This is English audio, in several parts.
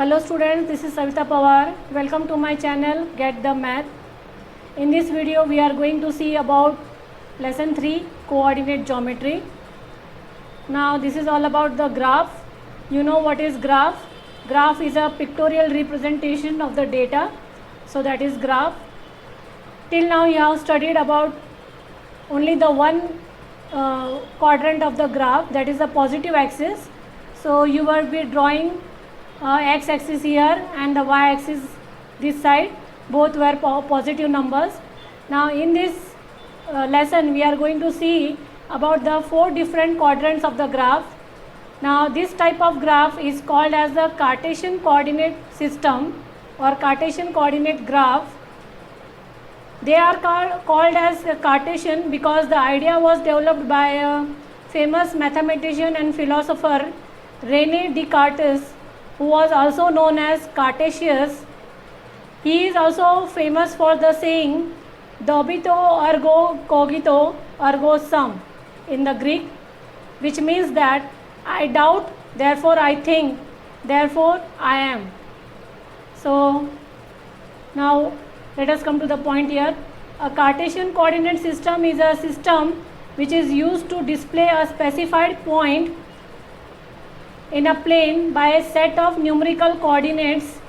Hello students, this is Savita Pawar. Welcome to my channel Get the Math. In this video we are going to see about lesson 3 coordinate geometry. Now this is all about the graph. You know what is graph? Graph is a pictorial representation of the data. So that is graph. Till now you have studied about only the one quadrant of the graph, that is the positive axis. So you will be drawing x axis here and the y axis this side, both were positive numbers. Now in this lesson we are going to see about the 4 different quadrants of the graph. Now this type of graph is called as the Cartesian coordinate system or Cartesian coordinate graph. They are called as Cartesian because the idea was developed by a famous mathematician and philosopher René Descartes, who was also known as Cartesius. He is also famous for the saying "Dobito ergo cogito ergo sum" in the Greek, which means that I doubt, therefore I think, therefore I am. So now let us come to the point here. A Cartesian coordinate system is a system which is used to display a specified point in a plane by a set of numerical coordinates.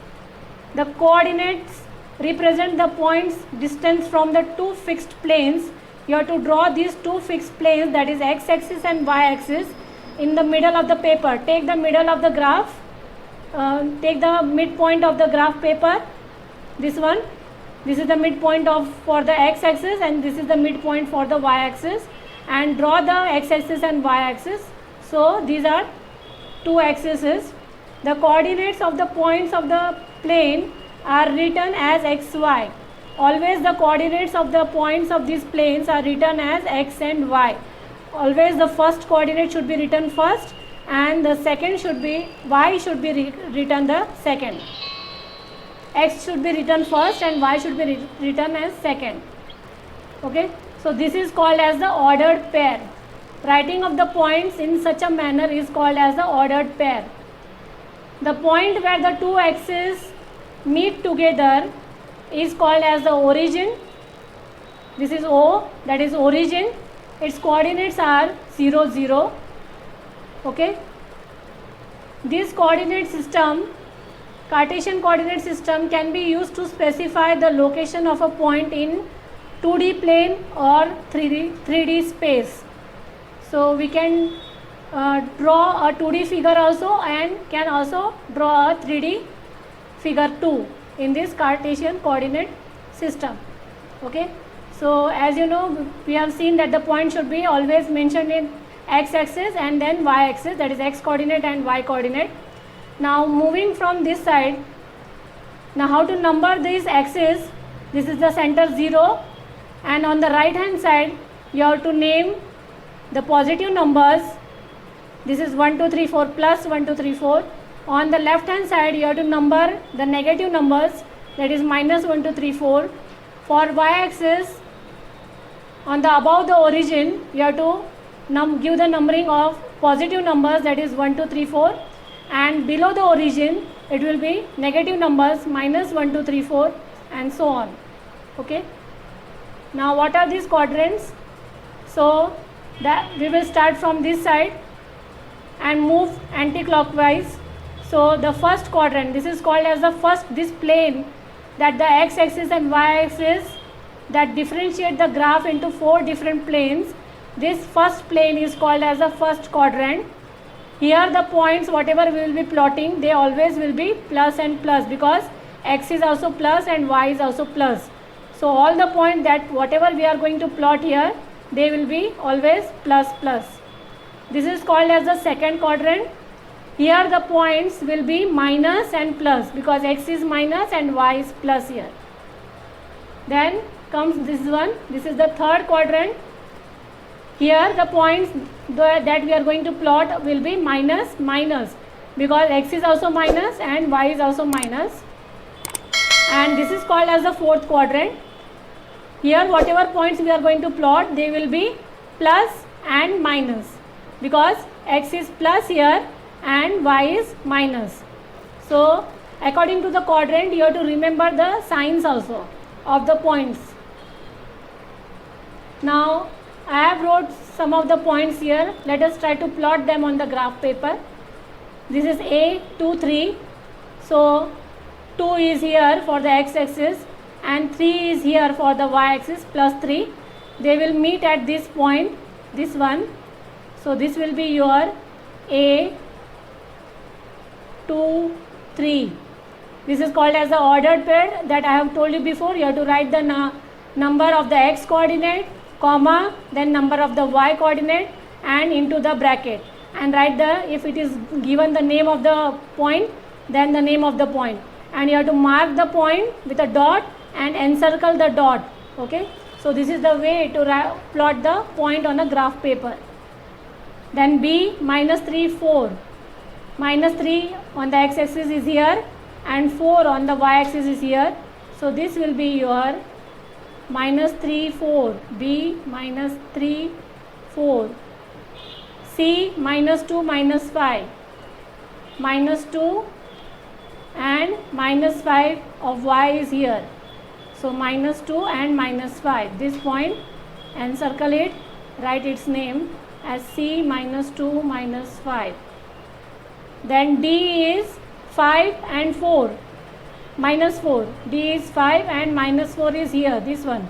The coordinates represent the points distance from the two fixed planes. You have to draw these two fixed planes, that is x axis and y axis, in the middle of the paper. Take the middle of the graph, take the midpoint of the graph paper, this one. This is the midpoint for the x axis and this is the midpoint for the y axis, and draw the x axis and y axis. So these are two axes. The coordinates of the points of the plane are written as xy. Always the coordinates of the points of these planes are written as x and y. Always the first coordinate should be written first and the second should be, y should be written the second. X should be written first and y should be written as second. Okay, so this is called as the ordered pair. Writing of the points in such a manner is called as the ordered pair. The point where the two axes meet together is called as the origin. This is O, that is origin. Its coordinates are 0, 0. Okay. This coordinate system, Cartesian coordinate system, can be used to specify the location of a point in 2D plane or 3D space. So we can draw a 2D figure also and can also draw a 3D figure too in this Cartesian coordinate system. Okay. So as you know, we have seen that the point should be always mentioned in x axis and then y axis, that is x coordinate and y coordinate. Now moving from this side, now how to number these axes? This is the center 0 and on the right hand side you have to name the positive numbers. This is 1 2 3 4 plus 1 2 3 4. On the left hand side you have to number the negative numbers, that is minus 1 2 3 4. For y axis, on the above the origin you have to give the numbering of positive numbers, that is 1 2 3 4, and below the origin it will be negative numbers, minus 1 2 3 4 and so on. Okay. Now what are these quadrants? So that we will start from this side and move anti-clockwise. So the first quadrant, this is called as the first, this plane, that the x axis and y axis that differentiate the graph into 4 different planes. This first plane is called as the first quadrant. Here the points whatever we will be plotting, they always will be plus and plus, because x is also plus and y is also plus. So all the points that whatever we are going to plot here, they will be always plus plus. This is called as the second quadrant. Here the points will be minus and plus, because x is minus and y is plus here. Then comes this one, this is the third quadrant. Here the points that we are going to plot will be minus, minus, because x is also minus and y is also minus. And this is called as the fourth quadrant. Here whatever points we are going to plot, they will be plus and minus, because x is plus here and y is minus. So according to the quadrant you have to remember the signs also of the points. Now I have wrote some of the points here. Let us try to plot them on the graph paper. This is A, 2, 3. So 2 is here for the x-axis and 3 is here for the y-axis plus 3. They will meet at this point, this one. So this will be your A, 2, 3. This is called as the ordered pair that I have told you before. You have to write the number of the x coordinate, comma, then number of the y coordinate and into the bracket, and write the, if it is given the name of the point, then the name of the point, and you have to mark the point with a dot and encircle the dot. Okay, so this is the way to plot the point on a graph paper. Then B, minus 3, 4. Minus 3 on the x-axis is here and 4 on the y-axis is here. So this will be your minus 3, 4. B, minus 3, 4. C, minus 2, minus 5. Minus 2 and minus 5 of y is here. So minus 2 and minus 5. This point, encircle it, write its name as C, minus 2, minus 5. Then D is 5 and 4, minus 4. D is 5 and minus 4 is here, this one.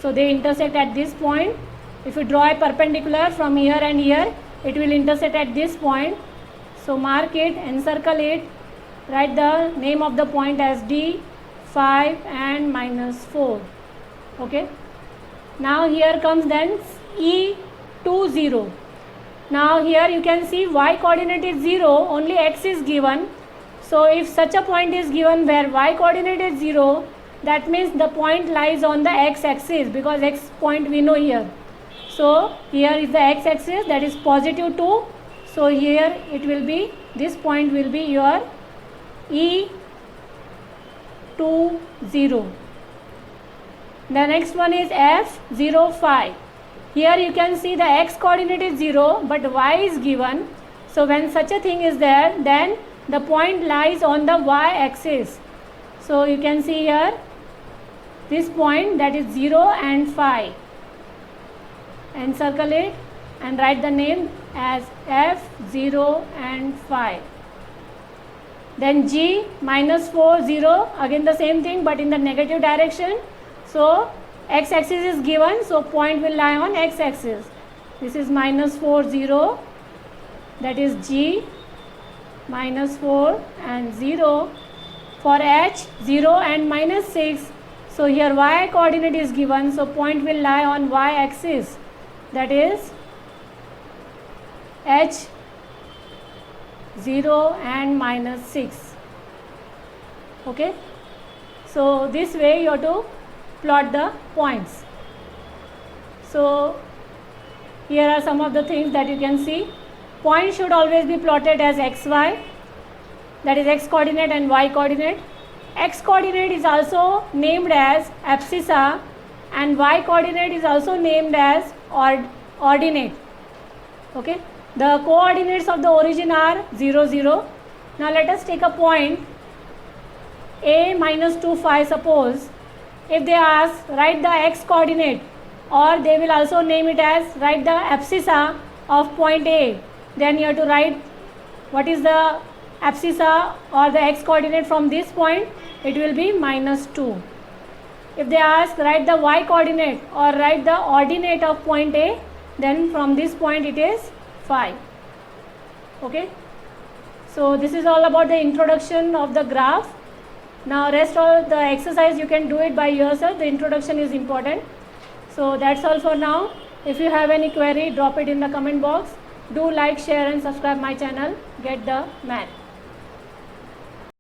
So they intersect at this point. If you draw a perpendicular from here and here, it will intersect at this point. So mark it, encircle it, write the name of the point as D, 5 and minus 4. Okay. Now here comes then E, 2, 0. Now here you can see y coordinate is 0, only x is given. So if such a point is given where y coordinate is 0, that means the point lies on the x axis, because x point we know here. So here is the x axis, that is positive 2. So here it will be, this point will be your E, 2, 0. The next one is F, 0, 5. Here you can see the x coordinate is 0 but y is given. So when such a thing is there, then the point lies on the y axis. So you can see here this point, that is 0 and 5. Encircle it and write the name as F, 0 and 5. Then G, minus 4, 0. Again the same thing but in the negative direction. So x axis is given, so point will lie on x axis. This is minus 4, 0. That is G, minus 4 and 0. For H, 0 and minus 6. So here y coordinate is given, so point will lie on y axis. That is H, 0 and minus 6. Okay. So this way you have to plot the points. So here are some of the things that you can see. Point should always be plotted as xy, that is x coordinate and y coordinate. X coordinate is also named as abscissa and y coordinate is also named as ordinate. Okay. The coordinates of the origin are 0, 0. Now let us take a point A, minus 2, 5. Suppose if they ask write the x coordinate, or they will also name it as write the abscissa of point A, then you have to write what is the abscissa or the x coordinate from this point. It will be minus 2. If they ask write the y coordinate or write the ordinate of point A, then from this point it is 5. Okay. So this is all about the introduction of the graph. Now rest all the exercise you can do it by yourself. The introduction is important. So that's all for now. If you have any query, drop it in the comment box. Do like, share and subscribe my channel, Get the Math.